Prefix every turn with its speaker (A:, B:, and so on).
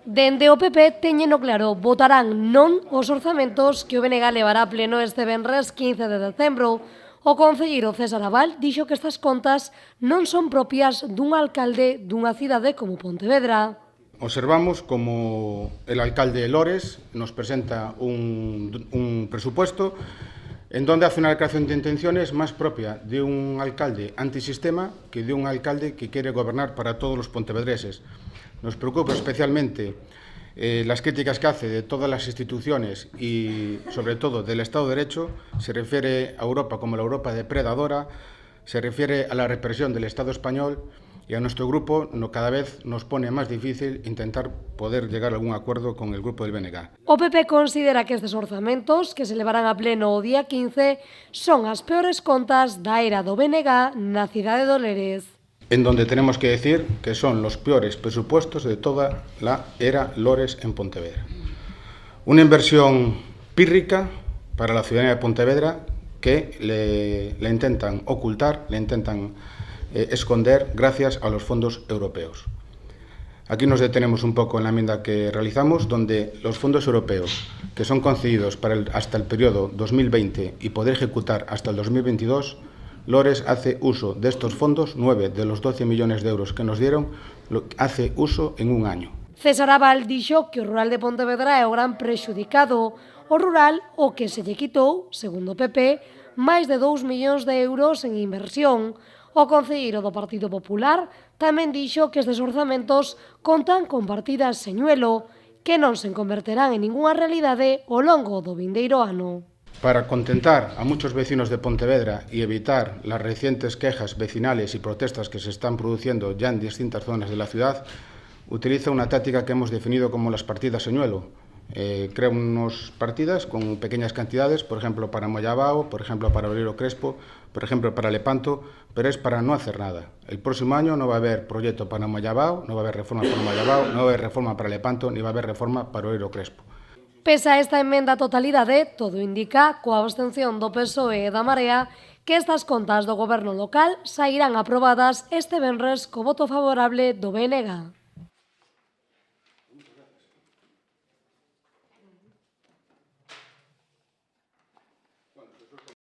A: Dende o PP teñeno claro, votarán non os orzamentos que o BNG levará a pleno este venres 15 de decembro. O concelleiro César Abal dixo que estas contas non son propias dun alcalde dunha cidade como Pontevedra.
B: Observamos como el alcalde de Lores nos presenta un presupuesto en donde hace una declaración de intenciones más propia de un alcalde antisistema que de un alcalde que quiere gobernar para todos los pontevedreses. Nos preocupa especialmente las críticas que hace de todas las instituciones y sobre todo del Estado de Derecho. Se refiere a Europa como la Europa depredadora, se refiere a la represión del Estado español y a nuestro grupo cada vez nos pone más difícil intentar poder llegar a algún acuerdo con el grupo del BNG.
A: O PP considera que estes orzamentos, que se levarán a pleno o día 15, son as peores contas da era do BNG na cidade de Lores.
B: En donde tenemos que decir que son los peores presupuestos de toda la era Lores en Pontevedra. Una inversión pírrica para la ciudadanía de Pontevedra que le intentan ocultar, le intentan esconder gracias a los fondos europeos. Aquí nos detenemos un poco en la enmienda que realizamos, donde los fondos europeos que son concedidos hasta el periodo 2020 y poder ejecutar hasta el 2022, Lores hace uso de estos fondos, 9 de los 12 millones de euros que nos dieron, hace uso en un año.
A: César Abal dixo que o rural de Pontevedra é o gran prexudicado, o rural o que se lle quitou, segundo o PP, máis de 2 millóns de euros en inversión. O concelleiro do Partido Popular tamén dixo que estes orzamentos contan con partidas señuelo, que non se converterán en ningunha realidade ao longo do vindeiro ano.
B: Para contentar a muchos vecinos de Pontevedra y evitar las recientes quejas vecinales y protestas que se están produciendo ya en distintas zonas de la ciudad, utiliza una táctica que hemos definido como las partidas señuelo. Crea unas partidas con pequeñas cantidades, por ejemplo para Mollabao, por ejemplo para Oreiro Crespo, por ejemplo para Lepanto, pero es para no hacer nada. El próximo año no va a haber proyecto para Mollabao, no va a haber reforma para Mollabao, no va a haber reforma para Lepanto, ni va a haber reforma para Oreiro Crespo.
A: Pese a esta emenda a totalidade, todo indica, coa abstención do PSOE e da Marea, que estas contas do goberno local sairán aprobadas este venres co voto favorable do BNG.